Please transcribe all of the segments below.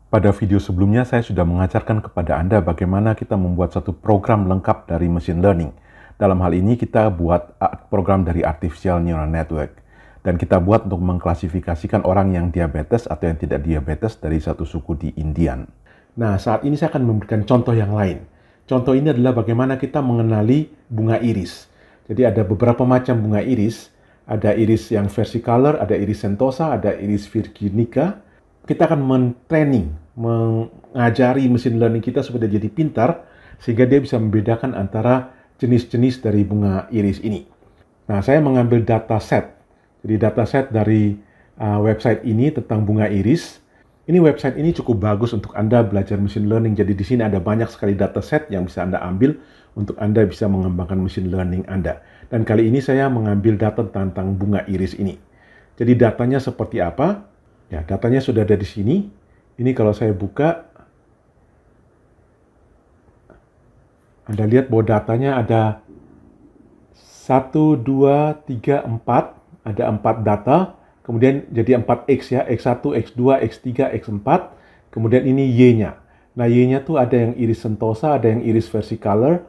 Pada video sebelumnya saya sudah mengajarkan kepada Anda bagaimana kita membuat satu program lengkap dari machine learning. Dalam hal ini kita buat program dari artificial neural network. Dan kita buat untuk mengklasifikasikan orang yang diabetes atau yang tidak diabetes dari satu suku di Indian. Nah, saat ini saya akan memberikan contoh yang lain. Contoh ini adalah bagaimana kita mengenali bunga iris. Jadi ada beberapa macam bunga iris. Ada iris yang versicolor, ada iris sentosa, ada iris virginica. Kita akan men-training, mengajari mesin learning kita supaya dia jadi pintar, sehingga dia bisa membedakan antara jenis-jenis dari bunga iris ini. Nah, saya mengambil dataset. Jadi dataset dari website ini tentang bunga iris. Ini website ini cukup bagus untuk Anda belajar machine learning. Jadi di sini ada banyak sekali dataset yang bisa Anda ambil untuk Anda bisa mengembangkan machine learning Anda. Dan kali ini saya mengambil data tentang bunga iris ini. Jadi datanya seperti apa? Ya, datanya sudah ada di sini. Ini kalau saya buka, Anda lihat bahwa datanya ada 1, 2, 3, 4. Ada 4 data. Kemudian jadi 4X ya, X1, X2, X3, X4. Kemudian ini Y-nya. Nah, Y-nya tuh ada yang iris sentosa, ada yang iris versicolor,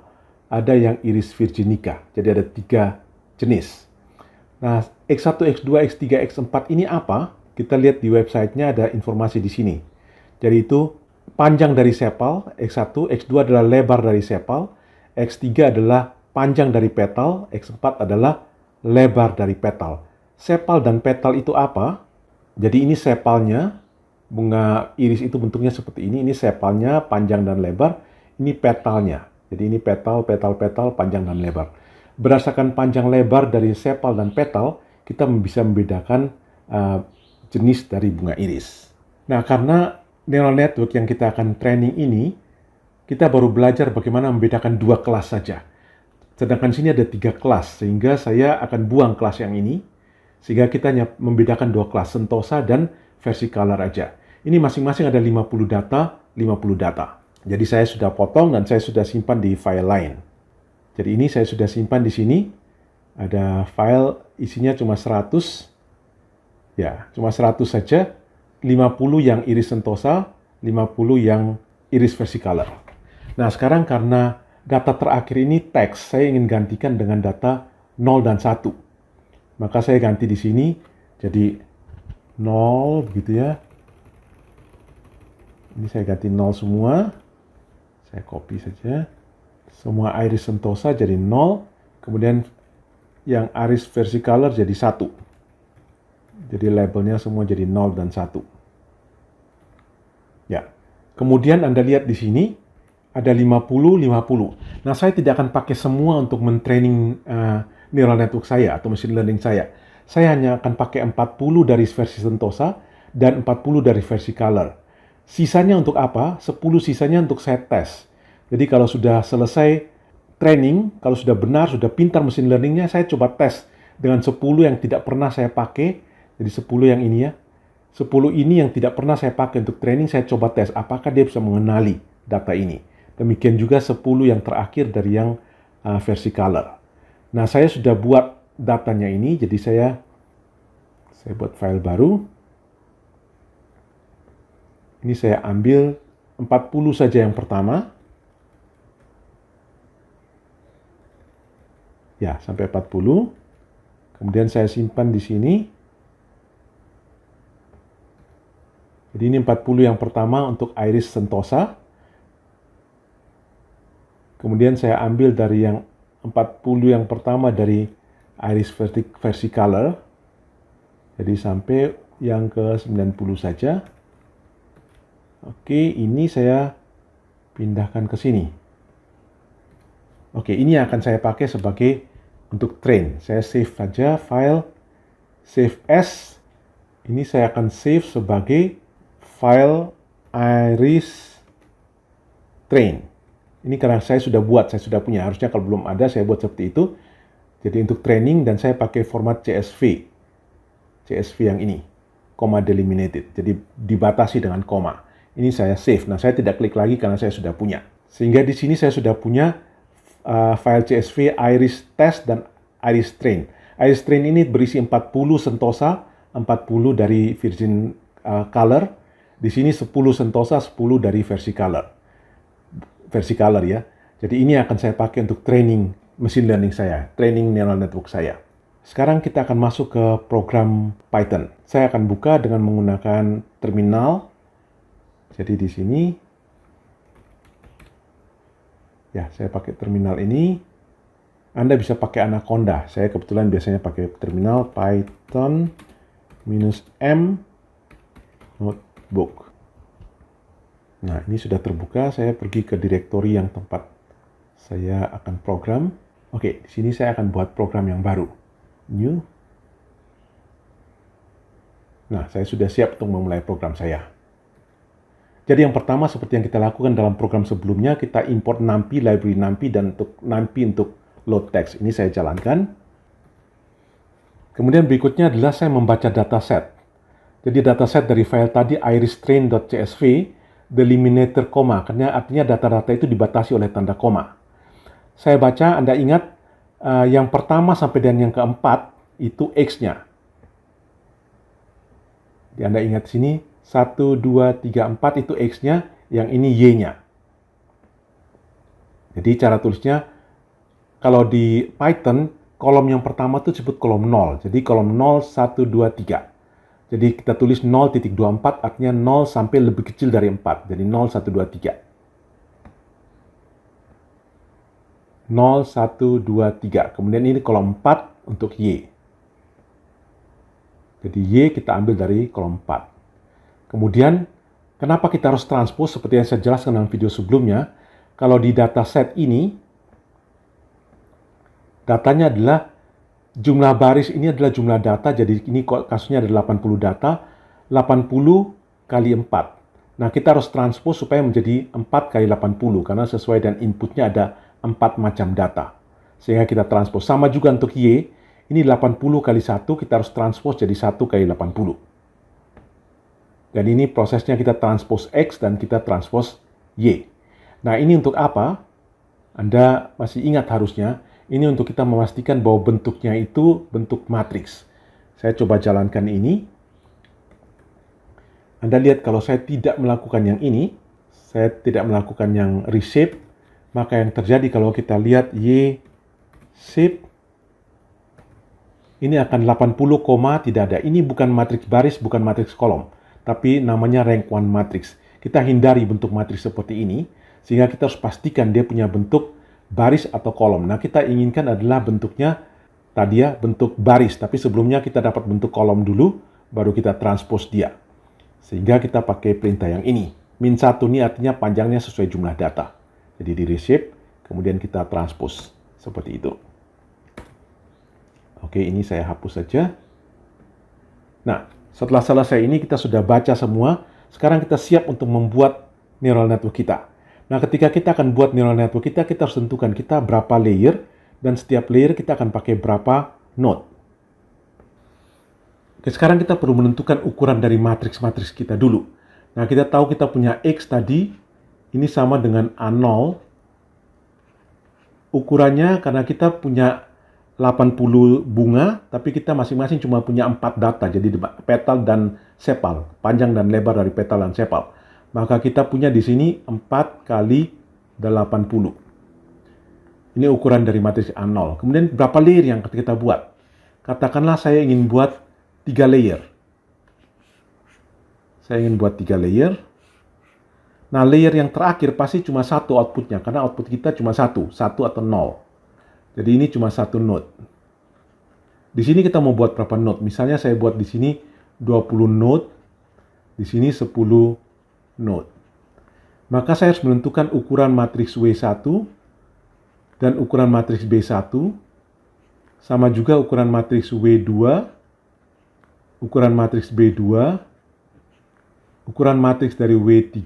ada yang iris virginica. Jadi ada 3 jenis. Nah, X1, X2, X3, X4 ini apa? Kita lihat di websitenya ada informasi di sini. Jadi itu panjang dari sepal, X1, X2 adalah lebar dari sepal, X3 adalah panjang dari petal, X4 adalah lebar dari petal. Sepal dan petal itu apa? Jadi ini sepalnya, bunga iris itu bentuknya seperti ini sepalnya panjang dan lebar, ini petalnya. Jadi ini petal, panjang dan lebar. Berdasarkan panjang lebar dari sepal dan petal, kita bisa membedakan jenis dari bunga iris. Nah, karena neural network yang kita akan training ini, kita baru belajar bagaimana membedakan 2 kelas saja. Sedangkan sini ada 3 kelas, sehingga saya akan buang kelas yang ini, sehingga kita hanya membedakan 2 kelas, sentosa dan versicolor aja. Ini masing-masing ada 50 data, 50 data. Jadi saya sudah potong dan saya sudah simpan di file lain. Jadi ini saya sudah simpan di sini. Ada file isinya cuma 100. Ya, cuma 100 saja. 50 yang iris sentosa, 50 yang iris versicolor. Nah, sekarang karena data terakhir ini teks, saya ingin gantikan dengan data 0 dan 1. Maka saya ganti di sini jadi 0 gitu ya. Ini saya ganti 0 semua. Saya copy saja. Semua iris sentosa jadi 0. Kemudian yang iris versicolor jadi 1. Jadi labelnya semua jadi 0 dan 1. Ya. Kemudian Anda lihat di sini ada 50, 50. Nah, saya tidak akan pakai semua untuk mentraining neural network saya atau machine learning saya. Saya hanya akan pakai 40 dari versi sentosa dan 40 dari versi color. Sisanya untuk apa? 10 sisanya untuk saya tes. Jadi kalau sudah selesai training, kalau sudah benar, sudah pintar machine learningnya, saya coba tes dengan 10 yang tidak pernah saya pakai. Jadi 10 yang ini ya. 10 ini yang tidak pernah saya pakai untuk training, saya coba tes apakah dia bisa mengenali data ini. Demikian juga 10 yang terakhir dari yang versi color. Nah, saya sudah buat datanya ini, jadi saya buat file baru. Ini saya ambil 40 saja yang pertama. Ya, sampai 40. Kemudian saya simpan di sini. Jadi ini 40 yang pertama untuk iris sentosa. Kemudian saya ambil dari yang 40 yang pertama dari iris versicolor. Jadi sampai yang ke 90 saja. Oke, ini saya pindahkan ke sini. Oke, ini akan saya pakai sebagai untuk train. Saya save saja file, save as. Ini saya akan save sebagai file iris train. Ini karena saya sudah buat, saya sudah punya. Harusnya kalau belum ada, saya buat seperti itu. Jadi untuk training, dan saya pakai format CSV. CSV yang ini, comma delimited. Jadi dibatasi dengan koma. Ini saya save. Nah, saya tidak klik lagi karena saya sudah punya. Sehingga di sini saya sudah punya file CSV iris test dan iris train. Iris train ini berisi 40 sentosa, 40 dari virgin color, Di sini 10 Sentosa, 10 dari Versicolor. Versicolor ya. Jadi ini akan saya pakai untuk training machine learning saya, training neural network saya. Sekarang kita akan masuk ke program Python. Saya akan buka dengan menggunakan terminal. Jadi di sini, ya saya pakai terminal ini. Anda bisa pakai Anaconda. Saya kebetulan biasanya pakai terminal Python -m notebook. Nah, ini sudah terbuka. Saya pergi ke direktori yang tempat saya akan program. Oke, di sini saya akan buat program yang baru. New. Nah, saya sudah siap untuk memulai program saya. Jadi yang pertama seperti yang kita lakukan dalam program sebelumnya, kita import NumPy, library NumPy, dan untuk NumPy untuk load text. Ini saya jalankan. Kemudian berikutnya adalah saya membaca dataset. Jadi dataset dari file tadi iristrain.csv, delimiter koma, karena artinya data-data itu dibatasi oleh tanda koma. Saya baca, Anda ingat yang pertama sampai dan yang keempat itu X-nya. Jadi Anda ingat sini 1, 2, 3, 4 itu X-nya, yang ini Y-nya. Jadi cara tulisnya, kalau di Python, kolom yang pertama itu disebut kolom 0. Jadi kolom 0, 1, 2, 3. Jadi kita tulis 0.24 artinya 0 sampai lebih kecil dari 4. Jadi 0, 1, 2, 3. 0, 1, 2, 3. Kemudian ini kolom 4 untuk Y. Jadi Y kita ambil dari kolom 4. Kemudian, kenapa kita harus transpose seperti yang saya jelaskan dalam video sebelumnya? Kalau di dataset ini, datanya adalah jumlah baris ini adalah jumlah data, jadi ini kasusnya ada 80 data, 80 kali 4. Nah, kita harus transpose supaya menjadi 4 kali 80, karena sesuai dengan inputnya ada 4 macam data. Sehingga kita transpose. Sama juga untuk Y, ini 80 kali 1, kita harus transpose jadi 1 kali 80. Dan ini prosesnya kita transpose X dan kita transpose Y. Nah, ini untuk apa? Anda masih ingat harusnya, ini untuk kita memastikan bahwa bentuknya itu bentuk matriks. Saya coba jalankan ini. Anda lihat kalau saya tidak melakukan yang ini, saya tidak melakukan yang reshape, maka yang terjadi kalau kita lihat Y shape, ini akan 80, tidak ada. Ini bukan matriks baris, bukan matriks kolom, tapi namanya rank 1 matriks. Kita hindari bentuk matriks seperti ini, sehingga kita harus pastikan dia punya bentuk baris atau kolom. Nah, kita inginkan adalah bentuknya tadi ya, bentuk baris. Tapi sebelumnya kita dapat bentuk kolom dulu, baru kita transpose dia. Sehingga kita pakai perintah yang ini. -1 ini artinya panjangnya sesuai jumlah data. Jadi di reshape, kemudian kita transpose. Seperti itu. Oke, ini saya hapus saja. Nah, setelah selesai ini kita sudah baca semua. Sekarang kita siap untuk membuat neural network kita. Nah, ketika kita akan buat neural network kita harus tentukan kita berapa layer, dan setiap layer kita akan pakai berapa node. Oke, sekarang kita perlu menentukan ukuran dari matriks-matriks kita dulu. Nah, kita tahu kita punya X tadi, ini sama dengan A0. Ukurannya karena kita punya 80 bunga, tapi kita masing-masing cuma punya 4 data, jadi petal dan sepal, panjang dan lebar dari petal dan sepal. Maka kita punya di sini 4 kali 80. Ini ukuran dari matriks A0. Kemudian berapa layer yang kita buat? Katakanlah saya ingin buat 3 layer. Saya ingin buat 3 layer. Nah, layer yang terakhir pasti cuma satu outputnya, karena output kita cuma satu atau 0. Jadi ini cuma satu node. Di sini kita mau buat berapa node? Misalnya saya buat di sini 20 node, di sini 10 node. Maka saya harus menentukan ukuran matriks W1 dan ukuran matriks B1, sama juga ukuran matriks W2, ukuran matriks B2, ukuran matriks dari W3,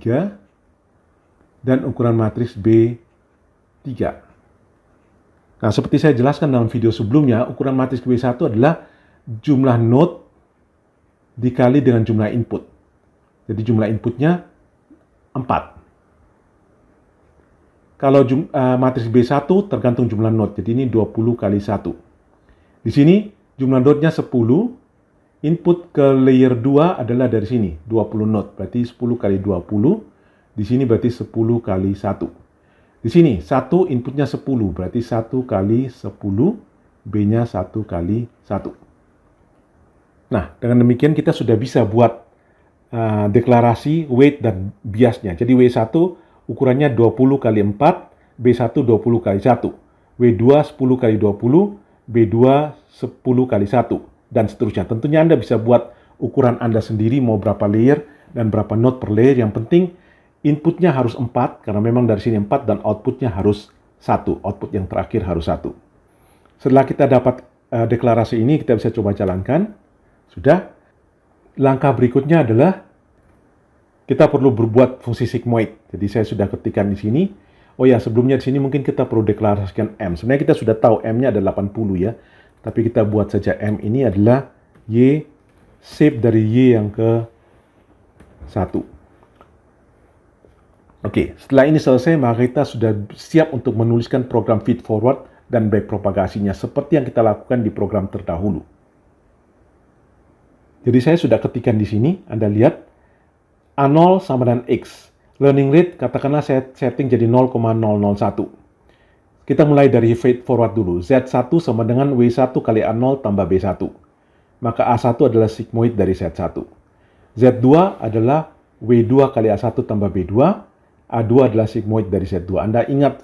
dan ukuran matriks B3. Nah, seperti saya jelaskan dalam video sebelumnya, ukuran matriks W1 adalah jumlah node dikali dengan jumlah input. Jadi jumlah inputnya 4. Kalau matriks B1 tergantung jumlah node. Jadi ini 20 kali 1. Di sini jumlah node-nya 10. Input ke layer 2 adalah dari sini, 20 not, berarti 10 kali 20. Di sini berarti 10 kali 1. Di sini, 1 inputnya 10, berarti 1 kali 10, B-nya 1 kali 1. Nah, dengan demikian kita sudah bisa buat deklarasi weight dan biasnya. Jadi W1 ukurannya 20 kali 4, B1 20 kali 1, W2 10 kali 20, B2 10 kali 1, dan seterusnya. Tentunya Anda bisa buat ukuran Anda sendiri mau berapa layer dan berapa node per layer. Yang penting inputnya harus 4, karena memang dari sini 4, dan outputnya harus 1. Output yang terakhir harus 1. Setelah kita dapat deklarasi ini, kita bisa coba jalankan. Sudah. Langkah berikutnya adalah kita perlu berbuat fungsi sigmoid. Jadi saya sudah ketikkan di sini. Oh ya, sebelumnya di sini mungkin kita perlu deklarasikan M. Sebenarnya kita sudah tahu M-nya ada 80 ya. Tapi kita buat saja M ini adalah Y, shape dari Y yang ke 1. Oke, setelah ini selesai, maka kita sudah siap untuk menuliskan program feed forward dan backpropagasinya seperti yang kita lakukan di program terdahulu. Jadi saya sudah ketikkan di sini, Anda lihat, A0 sama dengan X. Learning rate, katakanlah saya setting jadi 0,001. Kita mulai dari feed forward dulu. Z1 sama dengan W1 kali A0 tambah B1. Maka A1 adalah sigmoid dari Z1. Z2 adalah W2 kali A1 tambah B2. A2 adalah sigmoid dari Z2. Anda ingat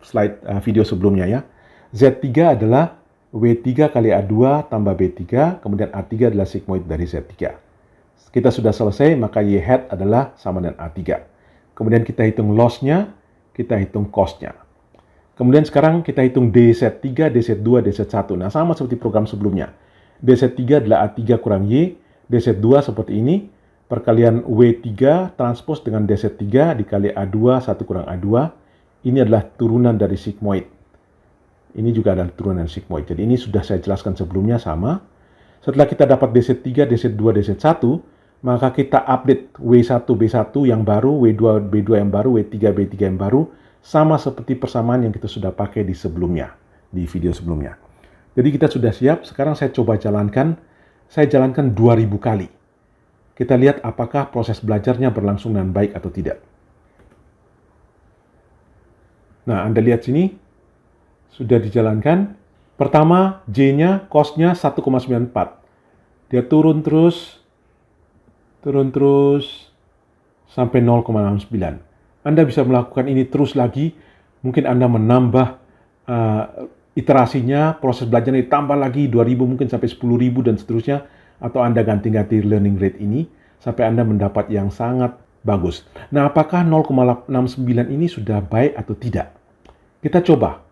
slide video sebelumnya ya. Z3 adalah W3 kali A2 tambah B3, kemudian A3 adalah sigmoid dari Z3. Kita sudah selesai, maka Y hat adalah sama dengan A3. Kemudian kita hitung loss-nya, kita hitung cost-nya. Kemudian sekarang kita hitung DZ3, DZ2, DZ1. Nah, sama seperti program sebelumnya. DZ3 adalah A3 kurang Y, DZ2 seperti ini, perkalian W3 transpose dengan DZ3 dikali A2, 1 kurang A2. Ini adalah turunan dari sigmoid. Ini juga adalah turunan sigmoid. Jadi ini sudah saya jelaskan sebelumnya sama. Setelah kita dapat DZ3, DZ2, DZ1, maka kita update W1, B1 yang baru, W2, B2 yang baru, W3, B3 yang baru, sama seperti persamaan yang kita sudah pakai di sebelumnya, di video sebelumnya. Jadi kita sudah siap. Sekarang saya coba jalankan. Saya jalankan 2000 kali. Kita lihat apakah proses belajarnya berlangsung dengan baik atau tidak. Nah, Anda lihat sini. Sudah dijalankan. Pertama, J-nya, cost-nya 1,94. Dia turun terus sampai 0,69. Anda bisa melakukan ini terus lagi. Mungkin Anda menambah iterasinya, proses belajarnya ditambah lagi 2.000 mungkin sampai 10.000 dan seterusnya. Atau Anda ganti-ganti learning rate ini sampai Anda mendapat yang sangat bagus. Nah, apakah 0,69 ini sudah baik atau tidak? Kita coba.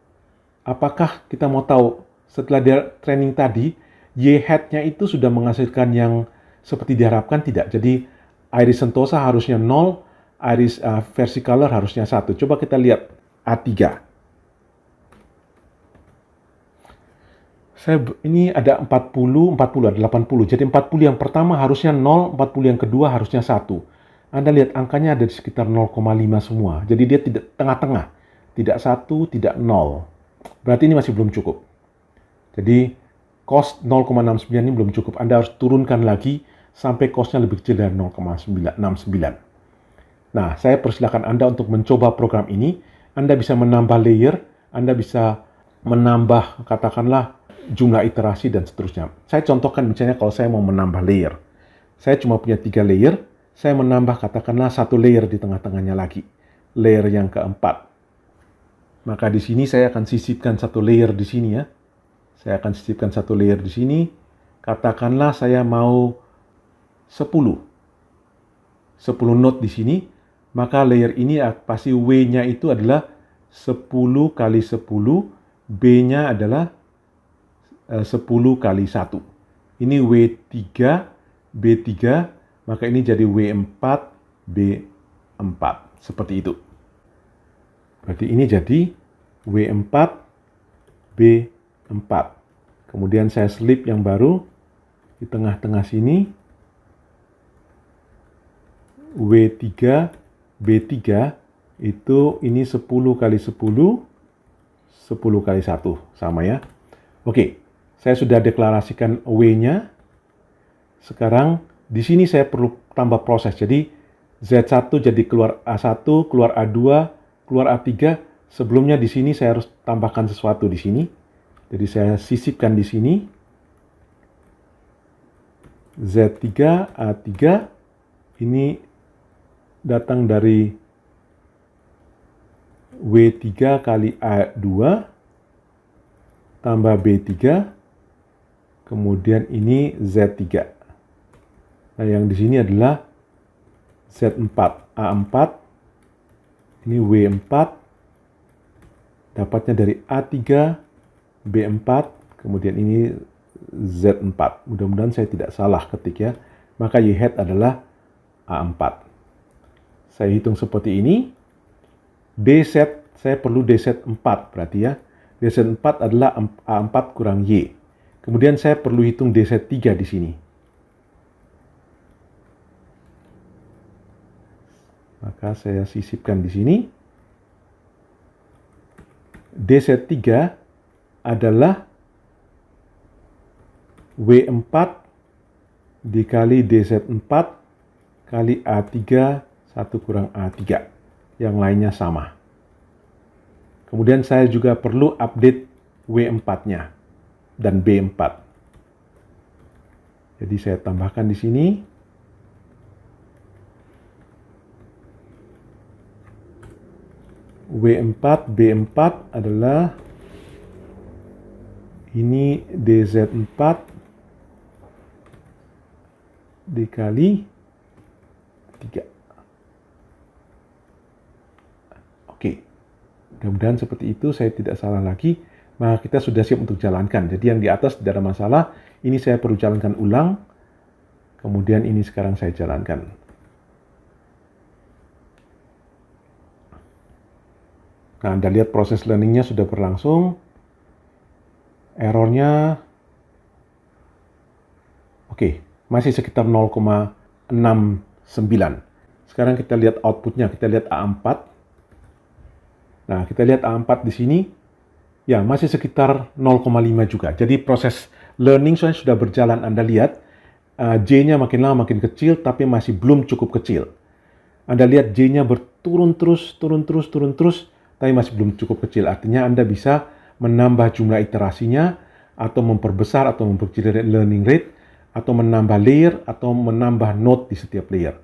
Apakah kita mau tahu setelah training tadi, Y hat-nya itu sudah menghasilkan yang seperti diharapkan tidak? Jadi iris sentosa harusnya 0, iris versicolor harusnya 1. Coba kita lihat A3. Ini ada 40, ada 80. Jadi 40 yang pertama harusnya 0, 40 yang kedua harusnya 1. Anda lihat angkanya ada di sekitar 0,5 semua. Jadi dia tidak tengah-tengah. Tidak 1, tidak 0. Berarti ini masih belum cukup. Jadi cost 0,69 ini belum cukup. Anda harus turunkan lagi sampai cost-nya lebih kecil dari 0,69. Nah, saya persilakan Anda untuk mencoba program ini. Anda bisa menambah layer, Anda bisa menambah katakanlah jumlah iterasi dan seterusnya. Saya contohkan misalnya kalau saya mau menambah layer. Saya cuma punya 3 layer, saya menambah katakanlah 1 layer di tengah-tengahnya lagi. Layer yang keempat. Maka di sini saya akan sisipkan 1 layer di sini ya. Saya akan sisipkan 1 layer di sini. Katakanlah saya mau 10 node di sini. Maka layer ini pasti W-nya itu adalah 10 kali 10. B-nya adalah 10 kali 1. Ini W3, B3. Maka ini jadi W4, B4. Seperti itu. Berarti ini jadi W4, B4. Kemudian saya slip yang baru di tengah-tengah sini. W3, B3 itu ini 10 kali 10, 10 kali 1. Sama ya. Oke, saya sudah deklarasikan W-nya. Sekarang di sini saya perlu tambah proses. Jadi Z1 jadi keluar A1, keluar A2, keluar A3. Sebelumnya di sini saya harus tambahkan sesuatu di sini. Jadi saya sisipkan di sini. Z3, A3. Ini datang dari W3 kali A2 tambah B3. Kemudian ini Z3. Nah, yang di sini adalah Z4, A4, ini W4, dapatnya dari A3, B4, kemudian ini Z4. Mudah-mudahan saya tidak salah ketik ya. Maka Y hat adalah A4. Saya hitung seperti ini. D set, saya perlu D set 4 berarti ya. D set 4 adalah A4 kurang Y. Kemudian saya perlu hitung D set 3 di sini. Maka saya sisipkan di sini. D set 3 adalah W4 dikali D set 4 kali A3 1 kurang A3. Yang lainnya sama. Kemudian saya juga perlu update W4-nya dan B4. Jadi saya tambahkan di sini. W4, B4 adalah ini DZ4 dikali 3. Oke, mudah-mudahan seperti itu, saya tidak salah lagi. Maka kita sudah siap untuk jalankan. Jadi yang di atas tidak ada masalah. Ini saya perlu jalankan ulang. Kemudian ini sekarang saya jalankan. Nah, Anda lihat proses learningnya sudah berlangsung. Errornya, oke, masih sekitar 0,69. Sekarang kita lihat outputnya, kita lihat A4. Nah, kita lihat A4 di sini, ya masih sekitar 0,5 juga. Jadi proses learning sudah berjalan, Anda lihat, J-nya makin lama makin kecil, tapi masih belum cukup kecil. Anda lihat J-nya berturun terus, turun terus, tapi masih belum cukup kecil. Artinya Anda bisa menambah jumlah iterasinya, atau memperbesar atau memperkecil learning rate, atau menambah layer, atau menambah node di setiap layer.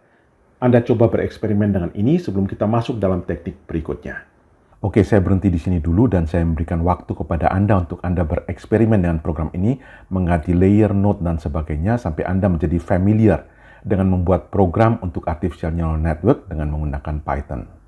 Anda coba bereksperimen dengan ini sebelum kita masuk dalam teknik berikutnya. Oke, saya berhenti di sini dulu dan saya memberikan waktu kepada Anda untuk Anda bereksperimen dengan program ini, mengganti layer, node, dan sebagainya sampai Anda menjadi familiar dengan membuat program untuk artificial neural network dengan menggunakan Python.